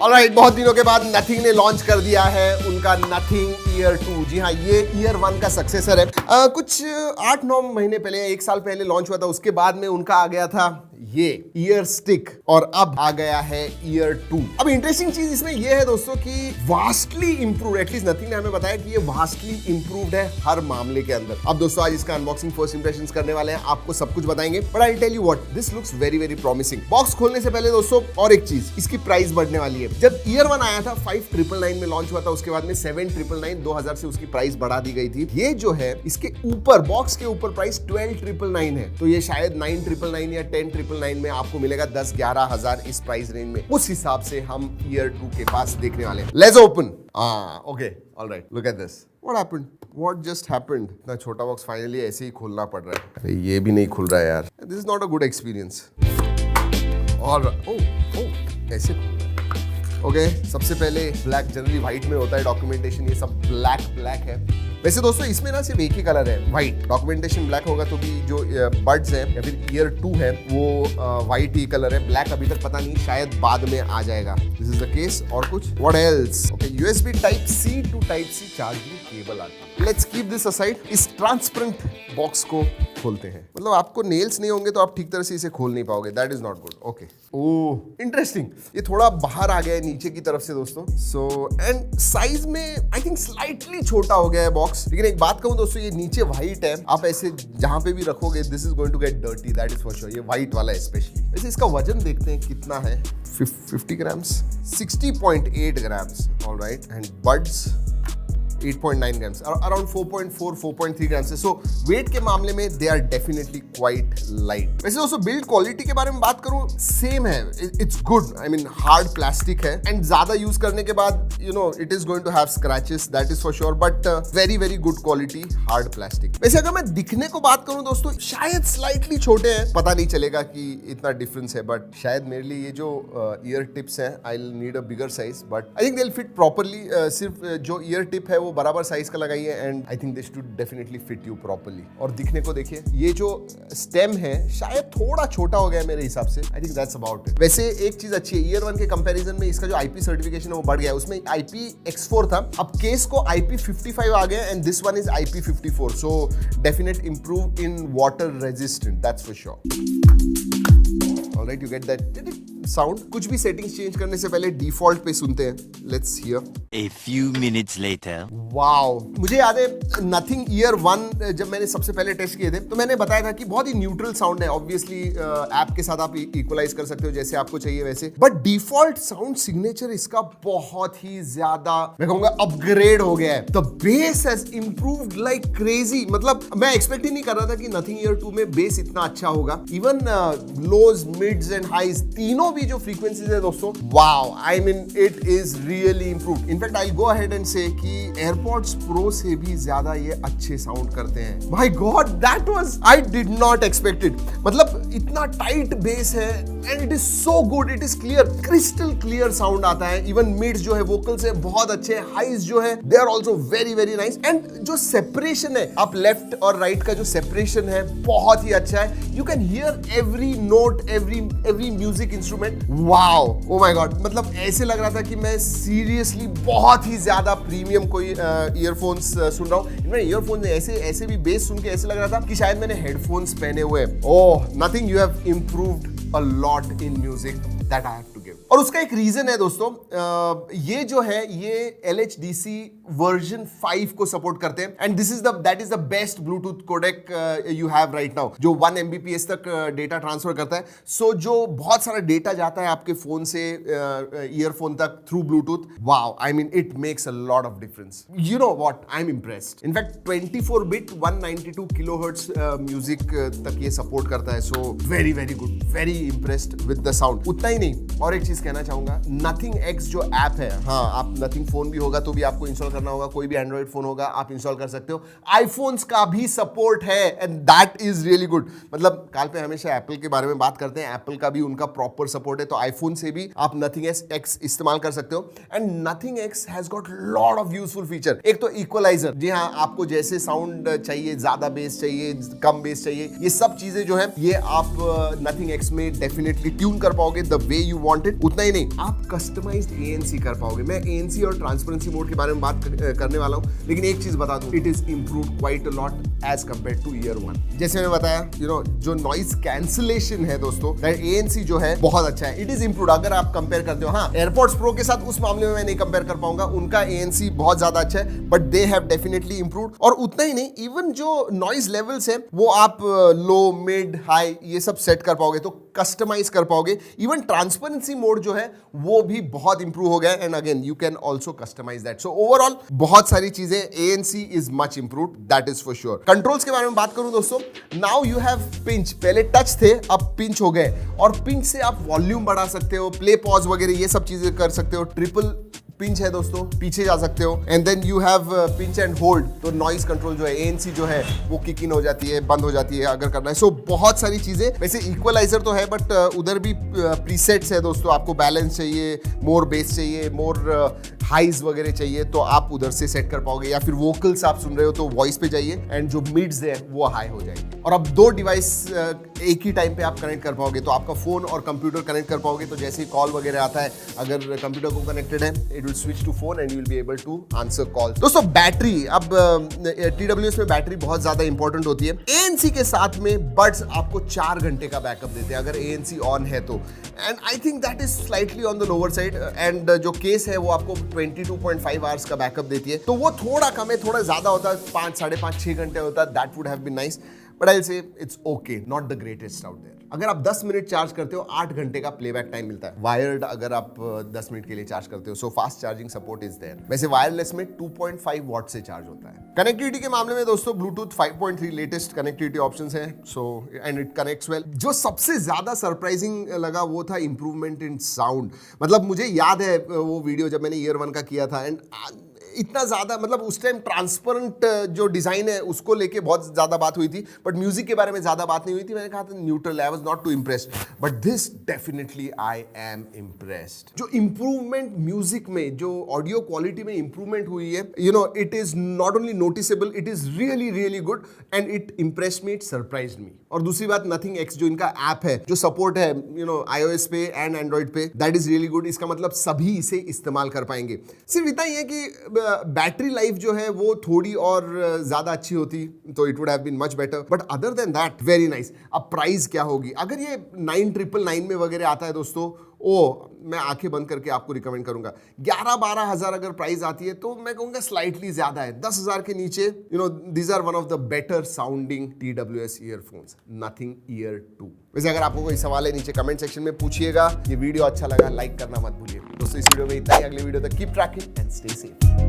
Alright, बहुत दिनों के बाद नथिंग ने लॉन्च कर दिया है उनका नथिंग ईयर 2। जी हाँ, ये ईयर 1 का सक्सेसर है। कुछ 8-9 महीने पहले, 1 साल पहले लॉन्च हुआ था। उसके बाद में उनका आ गया था ये ईयर स्टिक और अब आ गया है ईयर 2। अब इंटरेस्टिंग चीज इसमें ये है दोस्तों कि वास्टली इंप्रूव, एटलीस्ट नथिंग ने हमें बताया कि ये वास्टली इंप्रूव्ड है हर मामले के अंदर। अब दोस्तों आज इसका अनबॉक्सिंग, फर्स्ट इंप्रेशंस करने वाले हैं, आपको सब कुछ बताएंगे। But I tell you what, this looks very very promising. Box खोलने से पहले दोस्तों और एक चीज, इसकी प्राइस बढ़ने वाली है। जब ईयर 1 आया था 5,999 में लॉन्च हुआ था, उसके बाद में 7,999 2000 से उसकी प्राइस बढ़ा दी गई थी। ये जो है इसके ऊपर, बॉक्स के ऊपर प्राइस 12,999 है, तो ये शायद 9,999 या 10,999 में आपको मिलेगा 10-11 हजार इस प्राइस रेंज में। उस हिसाब से हम ईयर 2 के पास देखने वाले हैं। Let's open. Okay, alright, look at this. What happened? What just happened? इतना छोटा बॉक्स फाइनली ऐसे ही खोलना पड़ रहा है। अरे ये भी नहीं खुल रहा है यार। This is not a good experience. और ऐसे ओके, सबसे पहले ब्लैक, जनरली व्हाइट में होता है डॉक्यूमेंटेशन, ये सब ब्लैक है। वैसे दोस्तों इसमें ना सिर्फ एक ही कलर है, व्हाइट। डॉक्यूमेंटेशन ब्लैक होगा तो भी जो बर्ड्स है या फिर ईयर 2 है वो व्हाइट ही कलर है। ब्लैक अभी तक पता नहीं, शायद बाद में आ जाएगा। This is the case. और कुछ what else? Okay, USB type C to type C charging cable आती है। Let's keep this aside. इस ट्रांसपेरेंट बॉक्स को खोलते हैं। मतलब आपको नेल्स नहीं होंगे तो आप ठीक तरह से इसे खोल नहीं पाओगे। That is not good. Okay, oh interesting. ये थोड़ा बाहर आ गया है नीचे की तरफ से दोस्तों। सो एंड साइज में आई थिंक स्लाइटली छोटा हो गया है बॉक्स। लेकिन एक बात कहूं दोस्तों, ये नीचे व्हाइट है, आप ऐसे जहां पे भी रखोगे this is going to get dirty, that is for sure. ये व्हाइट वाला है स्पेशली। वैसे इसका वजन देखते हैं कितना है। 50 grams, 60.8 grams. Alright, and buds 8.9 grams, around 4.3 grams है। सो वेट के मामले में they are definitely quite light. वैसे दोस्तों बिल्ड क्वालिटी के बारे में बात करूं, सेम है, it's good. I mean hard plastic है एंड ज्यादा यूज करने के बाद you know it is going to have scratches, that is for sure, but very very good quality hard plastic. वैसे अगर मैं दिखने को बात करूं दोस्तों, शायद स्लाइटली छोटे हैं, पता नहीं चलेगा कि इतना डिफरेंस है, बट शायद मेरे लिए ये जो ईयर टिप्स हैं, I will need a bigger size, but I think they will fit properly. सिर्फ जो ईयर टिप है वो बराबर साइज का लगाइए and I think they should definitely fit you properly. और दिखने को देखिए, ये जो स्टेम है शायद थोड़ा छोटा हो गया है मेरे हिसाब से। I think that's about it. वैसे एक चीज अच्छी है, ईयर 1 के कंपैरिजन में इसका जो IP सर्टिफिकेशन है वो बढ़ गया है। उसमें IPX4 था, अब केस को IP55 आ गया and this one is IP54, so definite improve in water resistant, that's for sure. Alright, you get that sound. कुछ भी सेटिंग्स चेंज करने से पहले डिफॉल्ट पे सुनते हैं। Let's hear. A few minutes later. Wow, मुझे याद है नथिंग ईयर 1 जब मैंने सबसे पहले टेस्ट किए थे तो मैंने बताया था कि बहुत ही न्यूट्रल साउंड है। ऑब्वियसली ऐप के साथ आप इक्वलाइज कर सकते हो जैसे आपको चाहिए वैसे, बट डिफॉल्ट साउंड सिग्नेचर इसका बहुत ही ज्यादा, मैं कहूंगा, अपग्रेड हो गया है। The base has improved like crazy. मतलब मैं एक्सपेक्ट ही नहीं कर रहा था कि नथिंग ईयर 2 में बेस इतना अच्छा होगा। Even lows, mids and highs, तीनों भी जो फ्रीक्वेंसीज है दोस्तों, wow, I mean it is really improved. In fact I go ahead and say कि एयरपॉड्स प्रो से भी ज्यादा ये अच्छे साउंड करते हैं। My God, that was, I did not expect it. मतलब इतना टाइट बेस है and it is so good, it is clear, crystal clear sound आता है। इवन मिड्स जो है, वोकल्स है बहुत अच्छे, हाइज जो है they are also very very nice. And जो सेपरेशन है, आप लेफ्ट और राइट का जो सेपरेशन है बहुत ही अच्छा है। You can hear every note, every music instrument. Wow, oh my God, मतलब ऐसे लग रहा था कि मैं सीरियसली बहुत ही ज्यादा प्रीमियम कोई ईयरफोन्स सुन रहा हूँ। इनमें ईयरफोन्स ऐसे भी बेस सुन के ऐसे लग रहा था कि शायद मैंने हेडफोन्स पहने हुए। Oh, nothing, you have improved a lot in music, that I have to give. और उसका एक रीजन है दोस्तों, ये जो है ये LHDC वर्जन 5 को सपोर्ट करते हैं and that is the best Bluetooth codec you have right now, जो 1 Mbps तक डेटा ट्रांसफर करता है। सो जो बहुत सारा डेटा जाता है आपके फोन से ईयरफोन तक through Bluetooth, wow, I mean it makes a lot of difference. You know what, I am impressed. In fact 24 bit 192 kilohertz music तक ये सपोर्ट करता है। So very very good, very impressed with the sound. उतना ही नहीं, और एक चीज कहना चाहूंगा, नथिंग एक्स जो ऐप है, हाँ, आप नथिंग फोन भी होगा तो भी आपको इंस्टॉल करना होगा, कोई भी एंड्रॉइड फोन होगा आप इंस्टॉल कर सकते हो। आईफोन्स का भी सपोर्ट है and that is really good. मतलब काल पे हमेशा एप्पल के बारे में बात करते हैं, एप्पल का भी उनका प्रॉपर सपोर्ट है, तो आईफोन से भी आप नथिंग एक्स इस्तेमाल कर सकते हो। And nothing x has got lot of useful feature. एक तो इक्वलाइजर, जी हाँ, आपको जैसे साउंड चाहिए, ज्यादा बेस चाहिए, कम बेस चाहिए, ये सब चीजें जो है ये आप नथिंग एक्स में डेफिनेटली ट्यून कर पाओगे the way you want it. उतना ही नहीं, आप कस्टमाइज्ड ANC कर पाओगे। मैं ANC और ट्रांसपेरेंसी मोड के बारे में बात करने वाला हूँ, लेकिन एक चीज बता दूं, it is improve quite a lot as compare to ear 1। जैसे मैं बताया, जो नॉइज कैंसिलेशन है दोस्तों, दैट ANC जो है बहुत अच्छा है, इट इज इम्प्रूव। अगर आप कंपेयर करते हो, हाँ, एयरपोर्ट्स प्रो के साथ उस मामले में मैं नहीं कंपेयर कर पाऊंगा, उनका ANC बहुत ज्यादा अच्छा है, but they have definitely improved. और उतना ही नहीं, इवन जो नॉइज लेवल्स है वो आप लो, मिड, हाई ये सब सेट कर पाओगे, तो कस्टमाइज कर पाओगे। इवन ट्रांसपेरेंसी मोड जो है वो भी बहुत इंप्रूव हो गया, and again you can also customize that. So overall बहुत सारी चीजें, ANC is much improved, that is for sure. Controls के बारे में बात करूं दोस्तों, नाउ यू हैव पिंच। पहले टच थे, अब पिंच हो गए, और पिंच से आप वॉल्यूम बढ़ा सकते हो, प्ले पॉज वगैरह ये सब चीजें कर सकते हो। ट्रिपल पिंच है दोस्तों, पीछे जा सकते हो, and then you have pinch and hold, तो नॉइज कंट्रोल जो है, ANC जो है वो किक इन हो जाती है, बंद हो जाती है अगर करना है। सो बहुत सारी चीजें, वैसे इक्वलाइजर तो है, बट उधर भी प्रीसेट्स है दोस्तों। आपको बैलेंस चाहिए, मोर बेस चाहिए, मोर हाइज वगैरह चाहिए, तो आप उधर से सेट कर पाओगे, या फिर वोकल्स आप सुन रहे हो तो वॉइस पे जाइए, एंड जो मिड्स है वो हाई हो जाएगी। और अब 2 डिवाइस एक ही टाइम पे आप कनेक्ट कर पाओगे, तो आपका फोन और कंप्यूटर कनेक्ट कर पाओगे, तो जैसे ही कॉल वगैरह आता है, अगर कंप्यूटर को कनेक्टेड है, it will switch to phone and you will be able to answer call. दोस्तों बैटरी, अब TWS में बैटरी बहुत ज्यादा इंपॉर्टेंट होती है। ANC के साथ में बड्स आपको 4 घंटे का बैकअप देते हैं अगर ANC ऑन है तो, and I think that is slightly on the lower side. And जो केस है वो आपको 22.5 आवर्स का बैकअप देती है, तो वो थोड़ा कम है, थोड़ा ज्यादा होता है, 5, 5.5, 6 घंटे होता है, that would have been nice, but I will say it's okay, not the greatest out there. अगर आप 10 मिनट चार्ज करते हो, 8 घंटे का प्लेबैक टाइम मिलता है। वायर्ड अगर आप 10 मिनट के लिए चार्ज करते हो, so fast charging support is there. वैसे वायरलेस में 2.5 वॉट से चार्ज होता है। कनेक्टिविटी के मामले में दोस्तों, ब्लूटूथ 5.3 लेटेस्ट कनेक्टिविटी ऑप्शंस है, so and it connects well. जो सबसे ज्यादा सरप्राइजिंग लगा वो था इंप्रूवमेंट इन साउंड। मतलब मुझे याद है वो वीडियो जब मैंने ईयर 1 का किया था, एंड इतना ज्यादा, मतलब उस टाइम ट्रांसपेरेंट जो डिजाइन है उसको लेके बहुत ज्यादा बात हुई थी, बट म्यूजिक के बारे में ज्यादा बात नहीं हुई थी। मैंने कहा था neutral, I was not too impressed, but this definitely I am impressed. जो इंप्रूवमेंट म्यूजिक में, जो ऑडियो क्वालिटी में इंप्रूवमेंट हुई है, it is not only noticeable, it is really really good, and it impressed me, it surprised me. और दूसरी बात, nothing x जो इनका ऐप है, जो सपोर्ट है iOS पे एंड एंड्रॉइड पे, दैट इज रियली गुड। इसका मतलब सभी इसे इस्तेमाल कर पाएंगे। सिर्फ इतना ही है कि बैटरी लाइफ जो है वो थोड़ी और ज्यादा अच्छी होती तो it would have been much better, but other than that very nice. अब प्राइस क्या होगी? अगर ये 9999 में वगैरह आता है दोस्तों, मैं आंखें बंद करके आपको रिकमेंड करूंगा। 11-12 हजार अगर प्राइस आती है तो मैं कहूंगा स्लाइटली ज्यादा है। 10,000 के नीचे these are one of the better sounding TWS earphones, nothing ear 2। वैसे अगर आपको कोई सवाल है नीचे कमेंट सेक्शन में पूछिएगा। ये वीडियो अच्छा लगा लाइक करना मत भूलिए दोस्तों। इस वीडियो में इतना ही, अगले वीडियो तक keep trekking and stay safe.